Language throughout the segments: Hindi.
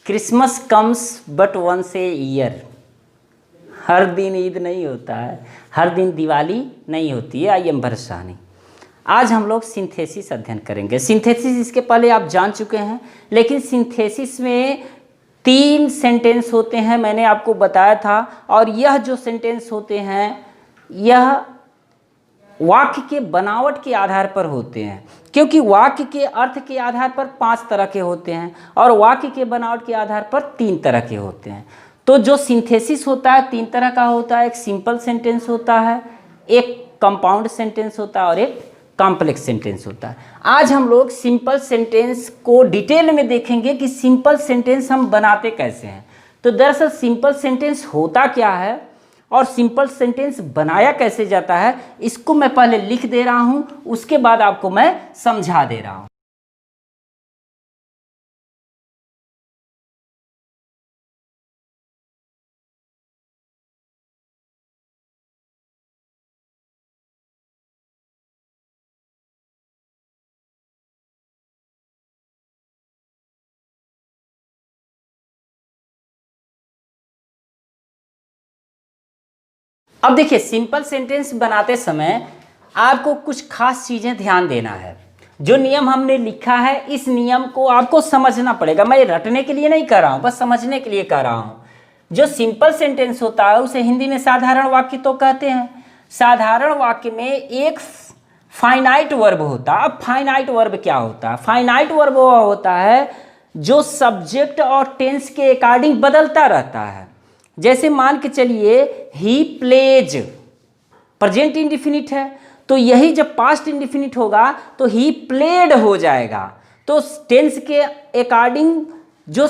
Christmas comes but once a year. हर दिन ईद नहीं होता है, हर दिन दिवाली नहीं होती है। I am Bharsani. आज हम लोग सिंथेसिस अध्ययन करेंगे। सिंथेसिस इसके पहले आप जान चुके हैं, लेकिन सिंथेसिस में 3 सेंटेंस होते हैं, मैंने आपको बताया था। और यह जो सेंटेंस होते हैं यह वाक्य के बनावट के आधार पर होते हैं, क्योंकि वाक्य के अर्थ के आधार पर 5 तरह के होते हैं और वाक्य के बनावट के आधार पर 3 तरह के होते हैं। तो जो सिंथेसिस होता है 3 तरह का होता है। एक सिंपल सेंटेंस होता है, एक कंपाउंड सेंटेंस होता है और एक कॉम्प्लेक्स सेंटेंस होता है। आज हम लोग सिंपल सेंटेंस को डिटेल में देखेंगे कि सिंपल सेंटेंस हम बनाते कैसे हैं। तो दरअसल सिंपल सेंटेंस होता क्या है और सिंपल सेंटेंस बनाया कैसे जाता है, इसको मैं पहले लिख दे रहा हूं, उसके बाद आपको मैं समझा दे रहा हूं। अब देखिए, सिंपल सेंटेंस बनाते समय आपको कुछ खास चीज़ें ध्यान देना है। जो नियम हमने लिखा है इस नियम को आपको समझना पड़ेगा। मैं रटने के लिए नहीं कर रहा हूँ, बस समझने के लिए कर रहा हूँ। जो सिंपल सेंटेंस होता है उसे हिंदी में साधारण वाक्य तो कहते हैं। साधारण वाक्य में एक फाइनाइट वर्ब होता है। अब फाइनाइट वर्ब क्या होता है? फाइनाइट वर्ब वो होता है जो सब्जेक्ट और टेंस के अकॉर्डिंग बदलता रहता है। जैसे मान के चलिए ही प्लेज प्रेजेंट इंडिफिनिट है, तो यही जब पास्ट इंडिफिनिट होगा तो ही प्लेड हो जाएगा। तो टेंस के अकॉर्डिंग जो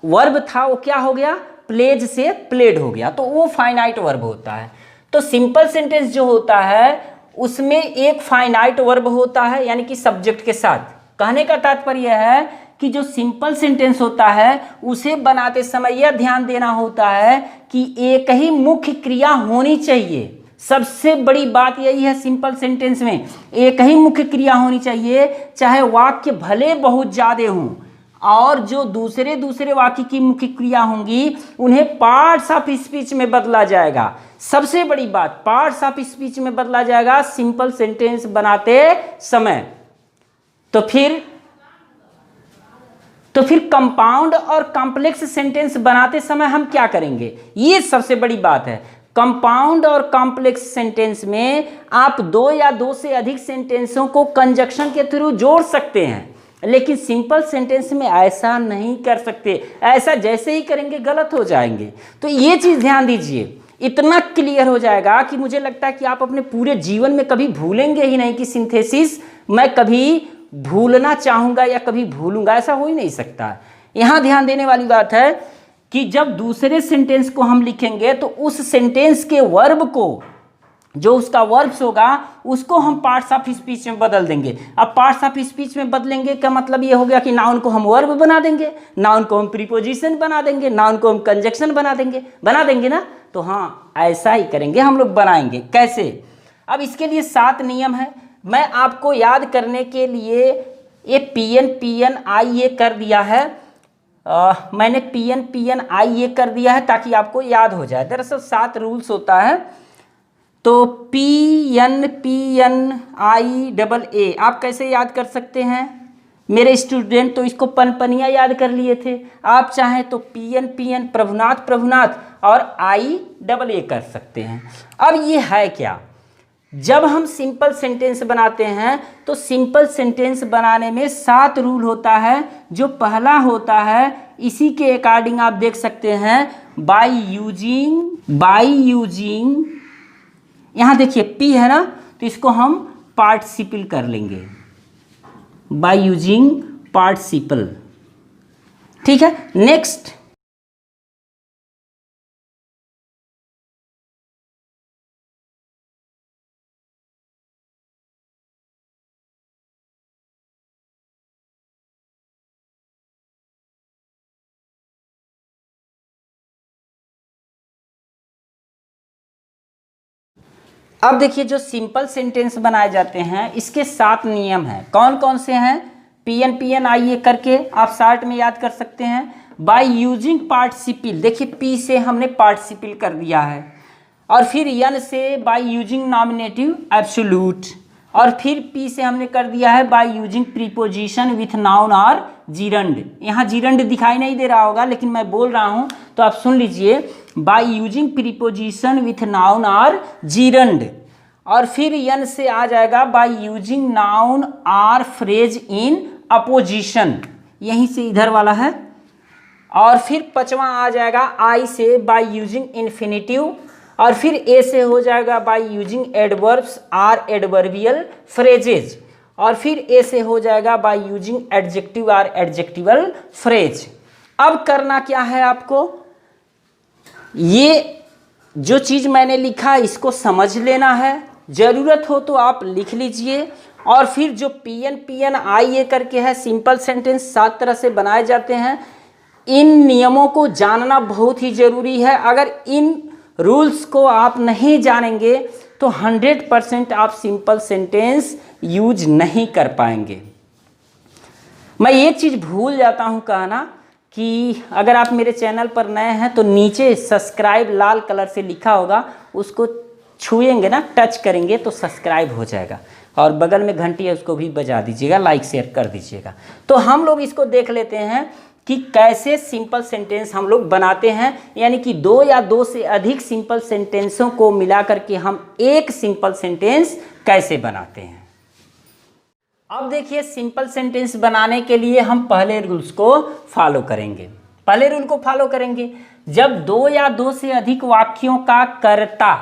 वर्ब था वो क्या हो गया? प्लेज से प्लेड हो गया, तो वो फाइनाइट वर्ब होता है। तो सिंपल सेंटेंस जो होता है उसमें एक फाइनाइट वर्ब होता है, यानी कि सब्जेक्ट के साथ। कहने का तात्पर्य है कि जो सिंपल सेंटेंस होता है उसे बनाते समय यह ध्यान देना होता है कि एक ही मुख्य क्रिया होनी चाहिए। सबसे बड़ी बात यही है सिंपल सेंटेंस में, एक ही मुख्य क्रिया होनी चाहिए। चाहे वाक्य भले बहुत ज़्यादा हों, और जो दूसरे वाक्य की मुख्य क्रिया होंगी उन्हें पार्ट्स ऑफ स्पीच में बदला जाएगा। सबसे बड़ी बात, पार्ट्स ऑफ स्पीच में बदला जाएगा सिंपल सेंटेंस बनाते समय। तो फिर कंपाउंड और कॉम्प्लेक्स सेंटेंस बनाते समय हम क्या करेंगे? ये सबसे बड़ी बात है। कंपाउंड और कॉम्प्लेक्स सेंटेंस में आप 2 या 2 से अधिक सेंटेंसों को कंजक्शन के थ्रू जोड़ सकते हैं, लेकिन सिंपल सेंटेंस में ऐसा नहीं कर सकते। ऐसा जैसे ही करेंगे गलत हो जाएंगे। तो ये चीज़ ध्यान दीजिए, इतना क्लियर हो जाएगा कि मुझे लगता है कि आप अपने पूरे जीवन में कभी भूलेंगे ही नहीं कि सिंथेसिस मैं कभी भूलना चाहूँगा या कभी भूलूंगा, ऐसा हो ही नहीं सकता। यहाँ ध्यान देने वाली बात है कि जब दूसरे सेंटेंस को हम लिखेंगे तो उस सेंटेंस के वर्ब को, जो उसका वर्ब्स होगा उसको हम पार्ट्स ऑफ स्पीच में बदल देंगे। अब पार्ट्स ऑफ स्पीच में बदलेंगे का मतलब ये हो गया कि नाउन को हम वर्ब बना देंगे, नाउन को हम प्रीपोजिशन बना देंगे, नाउन को हम कंजक्शन बना देंगे ना। तो हाँ, ऐसा ही करेंगे हम लोग। बनाएंगे कैसे? अब इसके लिए 7 नियम है। मैं आपको याद करने के लिए ये PN I A कर दिया है। मैंने PN I A कर दिया है ताकि आपको याद हो जाए। दरअसल 7 रूल्स होता है। तो PN I AA आप कैसे याद कर सकते हैं? मेरे स्टूडेंट तो इसको पनपनिया याद कर लिए थे। आप चाहें तो PN प्रभुनाथ और IAA कर सकते हैं। अब ये है क्या? जब हम सिंपल सेंटेंस बनाते हैं तो सिंपल सेंटेंस बनाने में 7 रूल होता है। जो पहला होता है इसी के अकॉर्डिंग आप देख सकते हैं, बाय यूजिंग यहाँ देखिए P है ना, तो इसको हम पार्टिसिपल कर लेंगे, बाय यूजिंग पार्टिसिपल। ठीक है, नेक्स्ट अब देखिए, जो सिंपल सेंटेंस बनाए जाते हैं इसके 7 नियम हैं। कौन कौन से हैं? PN I A करके आप शार्ट में याद कर सकते हैं। बाय यूजिंग पार्टिसिपल, देखिए पी से हमने पार्टिसिपल कर दिया है, और फिर एन से बाय यूजिंग नॉमिनेटिव एब्सोल्यूट, और फिर पी से हमने कर दिया है bye using preposition with noun और जीरंड। यहाँ जीरंड दिखाई नहीं दे रहा होगा लेकिन मैं बोल रहा हूँ तो आप सुन लीजिए, by using preposition with noun और जीरंड, और फिर एन से आ जाएगा by using noun or phrase in apposition, यहीं से इधर वाला है, और फिर पांचवा आ जाएगा आई से बाय यूजिंग इन्फिनिटिव, और फिर ए से हो जाएगा by using adverbs or adverbial phrases, और फिर ए से हो जाएगा by using adjective or adjectival phrase. अब करना क्या है आपको, ये जो चीज़ मैंने लिखा इसको समझ लेना है, ज़रूरत हो तो आप लिख लीजिए, और फिर जो पी एन आई ए करके है सिंपल सेंटेंस 7 तरह से बनाए जाते हैं, इन नियमों को जानना बहुत ही ज़रूरी है। अगर इन रूल्स को आप नहीं जानेंगे तो 100% आप सिंपल सेंटेंस यूज नहीं कर पाएंगे। मैं एक चीज़ भूल जाता हूँ कहना कि अगर आप मेरे चैनल पर नए हैं तो नीचे सब्सक्राइब लाल कलर से लिखा होगा, उसको छुएंगे ना, टच करेंगे तो सब्सक्राइब हो जाएगा, और बगल में घंटी है उसको भी बजा दीजिएगा, लाइक शेयर कर दीजिएगा। तो हम लोग इसको देख लेते हैं कि कैसे सिंपल सेंटेंस हम लोग बनाते हैं, यानी कि 2 या 2 से अधिक सिंपल सेंटेंसों को मिला करके हम एक सिंपल सेंटेंस कैसे बनाते हैं। अब देखिए, सिंपल सेंटेंस बनाने के लिए हम पहले रूल्स को फॉलो करेंगे। पहले रूल को फॉलो करेंगे, जब 2 या 2 से अधिक वाक्यों का कर्ता,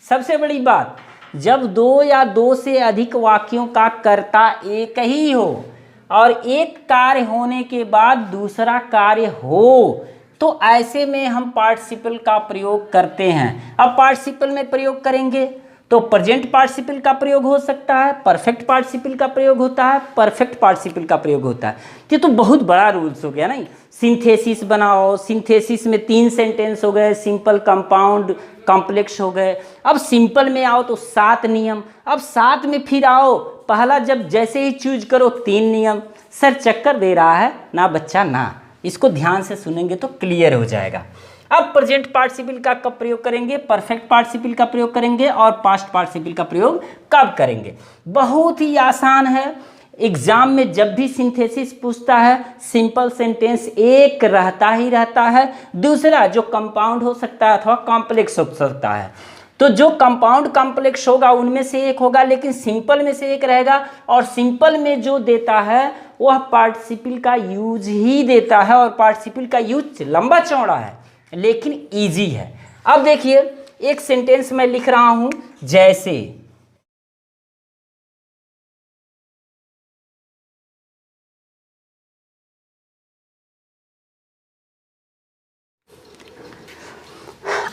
सबसे बड़ी बात, जब 2 या 2 से अधिक वाक्यों का कर्ता एक ही हो और एक कार्य होने के बाद दूसरा कार्य हो, तो ऐसे में हम पार्टिसिपल का प्रयोग करते हैं। अब पार्टिसिपल में प्रयोग करेंगे तो प्रेजेंट पार्टिसिपल का प्रयोग हो सकता है, परफेक्ट पार्टिसिपल का प्रयोग होता है, परफेक्ट पार्टिसिपल का प्रयोग होता है। ये तो बहुत बड़ा रूल्स हो गया नहीं। सिंथेसिस बनाओ, सिंथेसिस में 3 सेंटेंस हो गए, सिंपल, कंपाउंड, कॉम्प्लेक्स हो गए। अब सिंपल में आओ तो 7 नियम, अब 7 में फिर आओ, पहला जब जैसे ही चूज करो 3 नियम। सर चक्कर दे रहा है ना बच्चा, ना, इसको ध्यान से सुनेंगे तो क्लियर हो जाएगा। अब प्रेजेंट पार्टिसिपल का कब प्रयोग करेंगे, परफेक्ट पार्टिसिपल का प्रयोग करेंगे, और पास्ट पार्टिसिपल का प्रयोग कब करेंगे। बहुत ही आसान है। एग्जाम में जब भी सिंथेसिस पूछता है, सिंपल सेंटेंस एक रहता ही रहता है, दूसरा जो कंपाउंड हो सकता है अथवा कॉम्प्लेक्स हो सकता है। तो जो कंपाउंड कॉम्प्लेक्स होगा उनमें से एक होगा, लेकिन सिंपल में से एक रहेगा, और सिंपल में जो देता है वह पार्टिसिपल का यूज ही देता है, और पार्टिसिपल का यूज लंबा चौड़ा है लेकिन इजी है। अब देखिए, एक सेंटेंस मैं लिख रहा हूं, जैसे,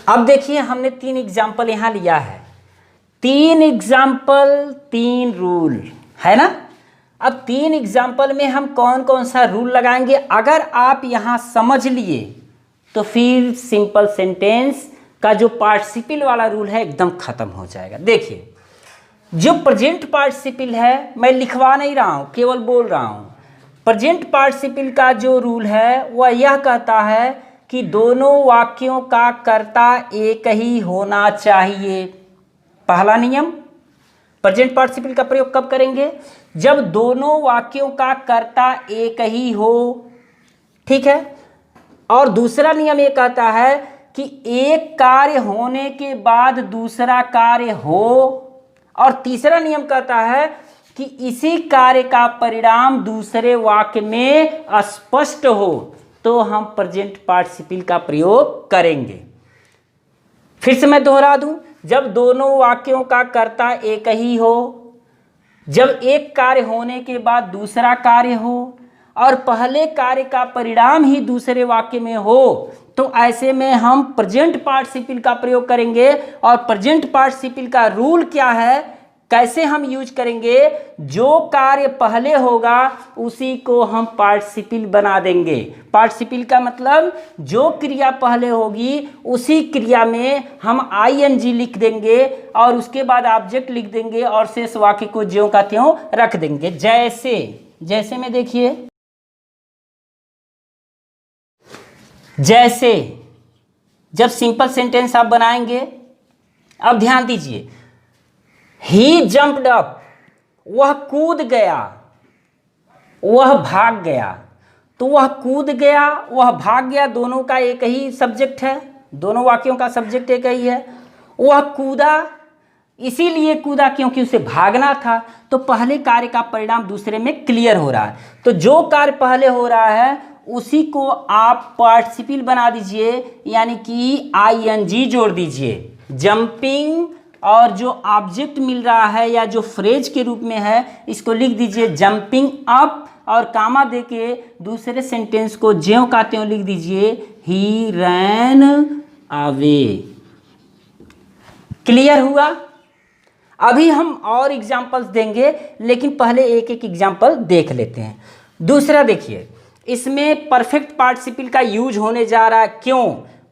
अब देखिए हमने 3 एग्जाम्पल यहां लिया है, 3 एग्जाम्पल 3 रूल है ना। अब 3 एग्जाम्पल में हम कौन कौन सा रूल लगाएंगे, अगर आप यहां समझ लिए तो फिर सिंपल सेंटेंस का जो पार्टिसिपल वाला रूल है एकदम खत्म हो जाएगा। देखिए, जो प्रेजेंट पार्टिसिपल है, मैं लिखवा नहीं रहा हूं, केवल बोल रहा हूं। प्रेजेंट पार्टिसिपल का जो रूल है वह यह कहता है कि दोनों वाक्यों का कर्ता एक ही होना चाहिए। पहला नियम, प्रेजेंट पार्टिसिपल का प्रयोग कब करेंगे, जब दोनों वाक्यों का कर्ता एक ही हो, ठीक है। और दूसरा नियम ये कहता है कि एक कार्य होने के बाद दूसरा कार्य हो, और तीसरा नियम कहता है कि इसी कार्य का परिणाम दूसरे वाक्य में स्पष्ट हो, तो हम प्रेजेंट पार्टिसिपल का प्रयोग करेंगे। फिर से मैं दोहरा दूं, जब दोनों वाक्यों का कर्ता एक ही हो, जब एक कार्य होने के बाद दूसरा कार्य हो, और पहले कार्य का परिणाम ही दूसरे वाक्य में हो, तो ऐसे में हम प्रेजेंट पार्टिसिपल का प्रयोग करेंगे। और प्रेजेंट पार्टिसिपल का रूल क्या है, कैसे हम यूज करेंगे, जो कार्य पहले होगा उसी को हम पार्टिसिपल बना देंगे। पार्टिसिपल का मतलब जो क्रिया पहले होगी उसी क्रिया में हम आईएनजी लिख देंगे, और उसके बाद ऑब्जेक्ट लिख देंगे, और शेष वाक्य को ज्यों का त्यों रख देंगे। जैसे में देखिए, जैसे जब सिंपल सेंटेंस आप बनाएंगे, अब ध्यान दीजिए, ही जंप्ड अप, वह कूद गया, वह भाग गया। तो वह कूद गया, वह भाग गया, दोनों का एक ही सब्जेक्ट है, दोनों वाक्यों का सब्जेक्ट एक ही है। वह कूदा, इसीलिए कूदा क्योंकि उसे भागना था। तो पहले कार्य का परिणाम दूसरे में क्लियर हो रहा है। तो जो कार्य पहले हो रहा है उसी को आप पार्टिसिपल बना दीजिए, यानी कि आईएनजी जोड़ दीजिए। जंपिंग और जो ऑब्जेक्ट मिल रहा है या जो फ्रेज के रूप में है, इसको लिख दीजिए जंपिंग अप, और कामा देके दूसरे सेंटेंस को ज्यों का त्यों लिख दीजिए, ही रैन अवे। क्लियर हुआ? अभी हम और एग्जाम्पल्स देंगे, लेकिन पहले एक एक एग्जाम्पल देख लेते हैं। दूसरा देखिए, इसमें परफेक्ट पार्टिसिपल का यूज होने जा रहा है। क्यों?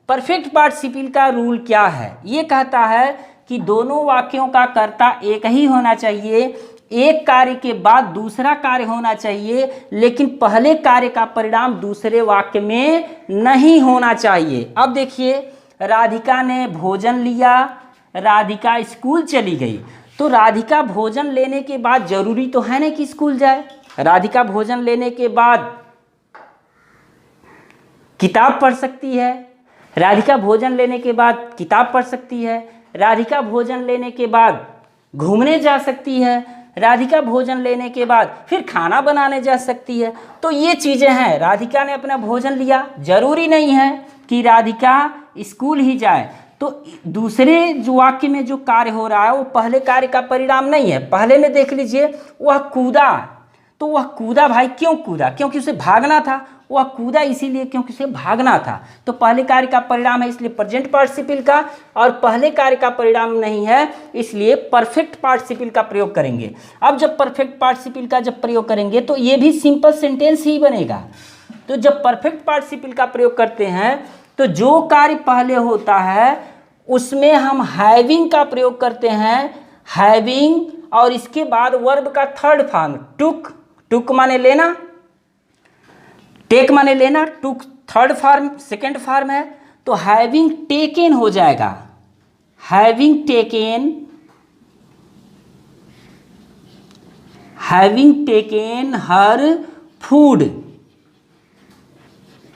परफेक्ट पार्टिसिपल का रूल क्या है? ये कहता है कि दोनों वाक्यों का कर्ता एक ही होना चाहिए, एक कार्य के बाद दूसरा कार्य होना चाहिए, लेकिन पहले कार्य का परिणाम दूसरे वाक्य में नहीं होना चाहिए। अब देखिए, राधिका ने भोजन लिया, राधिका स्कूल चली गई। तो राधिका भोजन लेने के बाद जरूरी तो है नहीं कि स्कूल जाए। राधिका भोजन लेने के बाद किताब पढ़ सकती है, राधिका भोजन लेने के बाद किताब पढ़ सकती है, राधिका भोजन लेने के बाद घूमने जा सकती है, राधिका भोजन लेने के बाद फिर खाना बनाने जा सकती है। तो ये चीज़ें हैं। राधिका ने अपना भोजन लिया, जरूरी नहीं है कि राधिका स्कूल ही जाए। तो दूसरे जो वाक्य में जो कार्य हो रहा है वो पहले कार्य का परिणाम नहीं है। पहले में देख लीजिए, वह कूदा, तो वह कूदा भाई क्यों कूदा? क्योंकि उसे भागना था। वह कूदा इसीलिए क्योंकि उसे भागना था। तो पहले कार्य का परिणाम है, इसलिए प्रेजेंट पार्टिसिपल का, और पहले कार्य का परिणाम नहीं है, इसलिए परफेक्ट पार्टिसिपल का प्रयोग करेंगे। अब जब परफेक्ट पार्टिसिपल का जब प्रयोग करेंगे तो ये भी सिंपल सेंटेंस ही बनेगा। तो जब परफेक्ट पार्टिसिपल का प्रयोग करते हैं तो जो कार्य पहले होता है उसमें हम हैविंग का प्रयोग करते हैं, हैविंग, और इसके बाद वर्ब का थर्ड फॉर्म टुक, टुक माने लेना, टेक माने लेना, टुक थर्ड फॉर्म सेकंड फॉर्म है, तो हैविंग टेकन हो जाएगा, हैविंग टेकन, हैविंग टेकन हर फूड।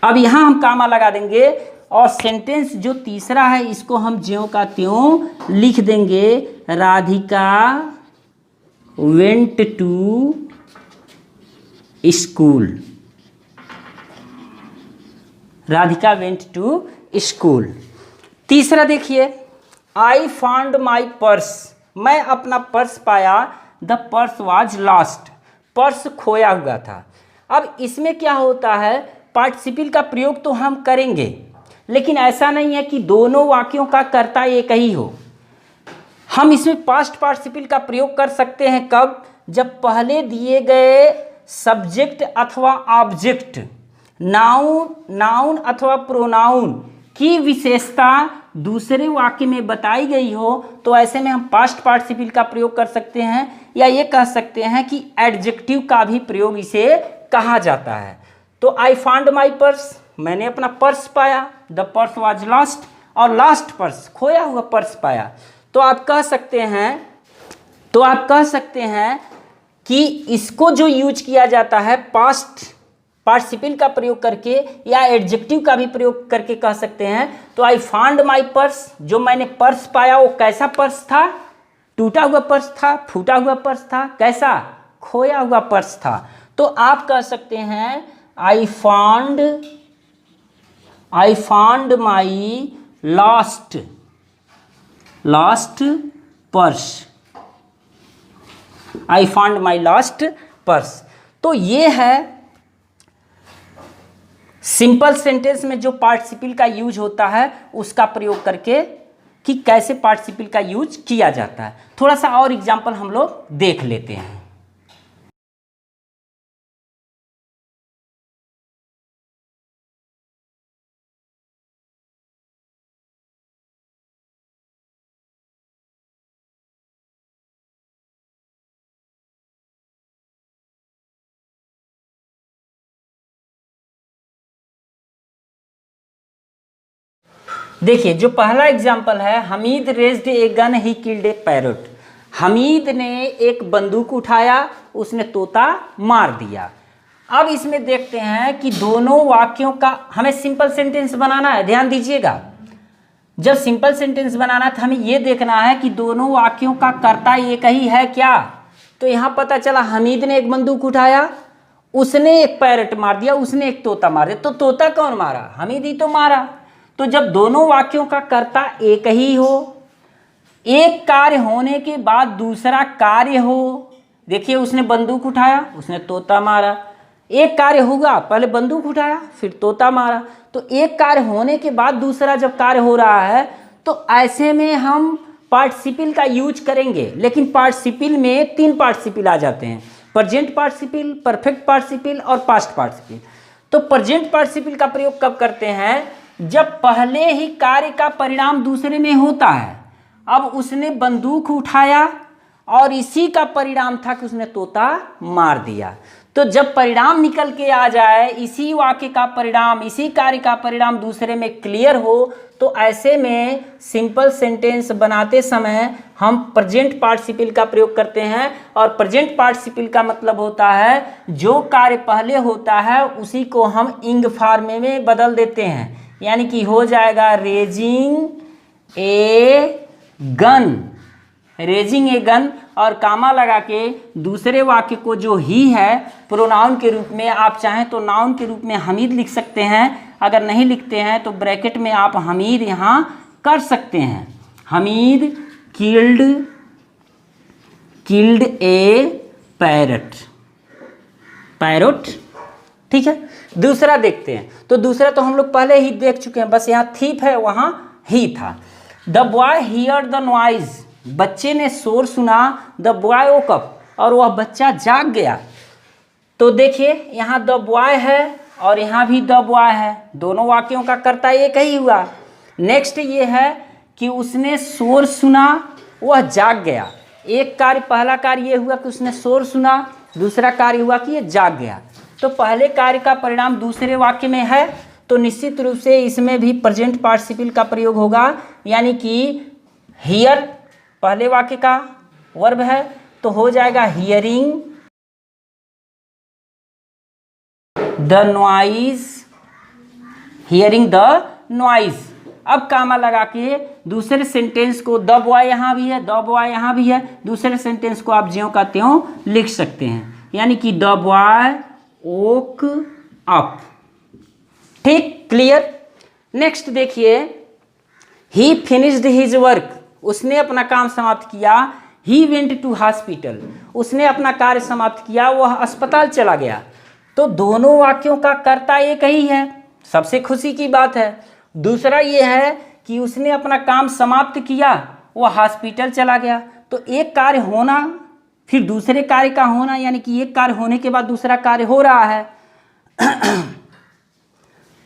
अब यहां हम कामा लगा देंगे, और सेंटेंस जो तीसरा है इसको हम ज्यों का त्यों लिख देंगे, Radhika went to school, Radhika went to school. तीसरा देखिए, आई फाउंड माई पर्स, मैं अपना पर्स पाया, the purse was lost, purse खोया हुआ था। अब इसमें क्या होता है, पार्टिसिपल का प्रयोग तो हम करेंगे, लेकिन ऐसा नहीं है कि दोनों वाक्यों का कर्ता एक ही हो। हम इसमें पास्ट पार्टिसिपल का प्रयोग कर सकते हैं कब? जब पहले दिए गए सब्जेक्ट अथवा ऑब्जेक्ट, नाउन, नाउन अथवा प्रोनाउन की विशेषता दूसरे वाक्य में बताई गई हो, तो ऐसे में हम पास्ट पार्टिसिपल का प्रयोग कर सकते हैं, या ये कह सकते हैं कि एडजेक्टिव का भी प्रयोग इसे कहा जाता है। तो आई फाउंड माई पर्स, मैंने अपना पर्स पाया, द पर्स वाज लॉस्ट, और लास्ट पर्स, खोया हुआ पर्स पाया। तो आप कह सकते हैं कि इसको जो यूज किया जाता है पास्ट पार्टिसिपल का प्रयोग करके या एडजेक्टिव का भी प्रयोग करके कह सकते हैं। तो आई फाउंड माई पर्स, जो मैंने पर्स पाया वो कैसा पर्स था? टूटा हुआ पर्स था, फूटा हुआ पर्स था, कैसा? खोया हुआ पर्स था। तो आप कह सकते हैं I found my lost purse, I found my lost purse. तो ये है सिंपल सेंटेंस में जो पार्टिसिपल का यूज होता है उसका प्रयोग करके, कि कैसे पार्टिसिपल का यूज किया जाता है। थोड़ा सा और एग्जांपल हम लोग देख लेते हैं। देखिए जो पहला एग्जाम्पल है, Hamid raised a gun he killed A parrot. Hamid ने एक बंदूक उठाया, उसने तोता मार दिया। अब इसमें देखते हैं कि दोनों वाक्यों का हमें सिंपल सेंटेंस बनाना है। ध्यान दीजिएगा, जब सिंपल सेंटेंस बनाना है तो हमें यह देखना है कि दोनों वाक्यों का कर्ता एक ही है क्या। तो यहाँ पता चला हमीद ने एक बंदूक उठाया, उसने एक पैरट मार दिया, उसने एक तोता मार दिया। तो तोता कौन मारा? हमीद ही तो मारा। तो जब दोनों वाक्यों का कर्ता एक ही हो, एक कार्य होने के बाद दूसरा कार्य हो, देखिए उसने बंदूक उठाया, उसने तोता मारा, एक कार्य होगा, पहले बंदूक उठाया फिर तोता मारा। तो एक कार्य होने के बाद दूसरा जब कार्य हो रहा है तो ऐसे में हम पार्टिसिपल का यूज करेंगे। लेकिन पार्टिसिपल में 3 पार्टिसिपल आ जाते हैं, प्रेजेंट पार्टिसिपल, परफेक्ट पार्टिसिपल और पास्ट पार्टिसिपल। तो प्रेजेंट पार्टिसिपल का प्रयोग कब करते हैं? जब पहले ही कार्य का परिणाम दूसरे में होता है। अब उसने बंदूक उठाया और इसी का परिणाम था कि उसने तोता मार दिया। तो जब परिणाम निकल के आ जाए, इसी वाक्य का परिणाम, इसी कार्य का परिणाम दूसरे में क्लियर हो, तो ऐसे में सिंपल सेंटेंस बनाते समय हम प्रेजेंट पार्टिसिपल का प्रयोग करते हैं। और प्रेजेंट पार्टिसिपल का मतलब होता है जो कार्य पहले होता है उसी को हम इंग फॉर्म में बदल देते हैं। यानी कि हो जाएगा raising a gun, raising a gun, और कामा लगा के दूसरे वाक्य को जो ही है प्रोनाउन के रूप में, आप चाहें तो नाउन के रूप में हमीद लिख सकते हैं। अगर नहीं लिखते हैं तो ब्रैकेट में आप हमीद यहाँ कर सकते हैं। हमीद किल्ड ए पैरट, पैरट। ठीक है, दूसरा देखते हैं। तो दूसरा तो हम लोग पहले ही देख चुके हैं, बस यहाँ थीप है, वहाँ ही था। The boy here the noise, बच्चे ने शोर सुना। द बॉय वोक अप, और वह बच्चा जाग गया। तो देखिए यहाँ द बॉय है और यहाँ भी द बॉय है, दोनों वाक्यों का कर्ता एक ही हुआ। नेक्स्ट ये है कि उसने शोर सुना, वह जाग गया। एक कार्य, पहला कार्य ये हुआ कि उसने शोर सुना, दूसरा कार्य हुआ कि ये जाग गया। तो पहले कार्य का परिणाम दूसरे वाक्य में है, तो निश्चित रूप से इसमें भी प्रेजेंट पार्टिसिपल का प्रयोग होगा। यानी कि हियर पहले वाक्य का वर्ब है, तो हो जाएगा hearing the noise, hearing the noise. अब कामा लगा के दूसरे सेंटेंस को, द बॉय यहाँ भी है, द बॉय यहाँ भी है, दूसरे सेंटेंस को आप ज्यों का त्यों लिख सकते हैं। यानी कि द बॉय वोक अप। ठीक, क्लियर। नेक्स्ट देखिए, ही फिनिश्ड हिज वर्क, उसने अपना काम समाप्त किया। ही वेंट टू हॉस्पिटल, उसने अपना कार्य समाप्त किया, वह अस्पताल चला गया। तो दोनों वाक्यों का कर्ता एक ही है, सबसे खुशी की बात है। दूसरा ये है कि उसने अपना काम समाप्त किया, वह हॉस्पिटल चला गया। तो एक कार्य होना फिर दूसरे कार्य का होना, यानी कि एक कार्य होने के बाद दूसरा कार्य हो रहा है।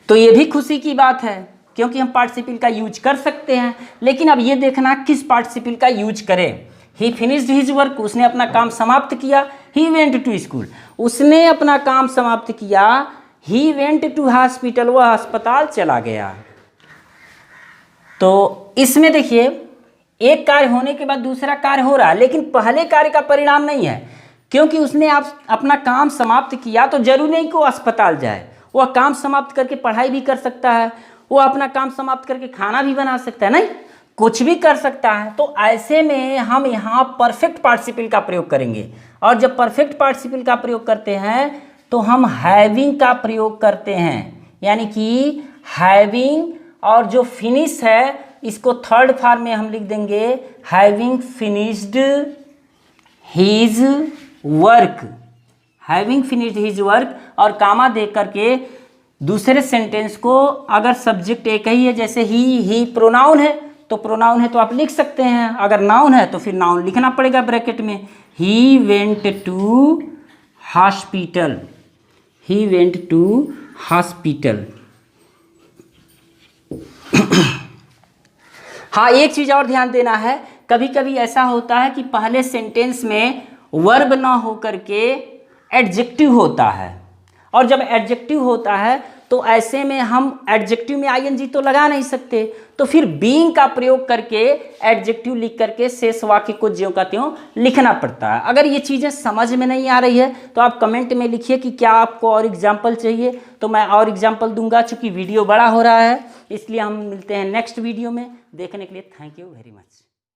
तो ये भी खुशी की बात है, क्योंकि हम पार्टिसिपल का यूज कर सकते हैं। लेकिन अब ये देखना किस पार्टिसिपल का यूज करें। ही फिनिश्ड हिज वर्क, उसने अपना काम समाप्त किया। ही वेंट टू स्कूल, उसने अपना काम समाप्त किया। ही वेंट टू हॉस्पिटल, वह अस्पताल चला गया। तो इसमें देखिए एक कार्य होने के बाद दूसरा कार्य हो रहा है, लेकिन पहले कार्य का परिणाम नहीं है, क्योंकि उसने अपना काम समाप्त किया। तो जरूरी नहीं कि वो अस्पताल जाए, वह काम समाप्त करके पढ़ाई भी कर सकता है, वो अपना काम समाप्त करके खाना भी बना सकता है, नहीं कुछ भी कर सकता है। तो ऐसे में हम यहाँ परफेक्ट पार्टिसिपल का प्रयोग करेंगे। और जब परफेक्ट पार्टिसिपल का प्रयोग करते हैं तो हम हैविंग का प्रयोग करते हैं। यानी कि हैविंग, और जो फिनिश है इसको थर्ड फॉर्म में हम लिख देंगे having finished his work, having finished his work. और कामा दे करके दूसरे सेंटेंस को, अगर सब्जेक्ट एक ही है, जैसे ही प्रोनाउन है तो प्रोनाउन है तो आप लिख सकते हैं, अगर नाउन है तो फिर नाउन लिखना पड़ेगा ब्रैकेट में। He went to hospital, he went to hospital. हाँ, एक चीज़ और ध्यान देना है, कभी कभी ऐसा होता है कि पहले सेंटेंस में वर्ब ना हो करके एडजेक्टिव होता है, और जब एडजेक्टिव होता है तो ऐसे में हम एडजेक्टिव में आईएनजी तो लगा नहीं सकते, तो फिर बीइंग का प्रयोग करके एडजेक्टिव लिख करके शेष वाक्य को ज्यों का त्यों लिखना पड़ता है। अगर ये चीज़ें समझ में नहीं आ रही है तो आप कमेंट में लिखिए कि क्या आपको और एग्जाम्पल चाहिए, तो मैं और एग्जाम्पल दूंगा। चूँकि वीडियो बड़ा हो रहा है इसलिए हम मिलते हैं नेक्स्ट वीडियो में। देखने के लिए थैंक यू वेरी मच।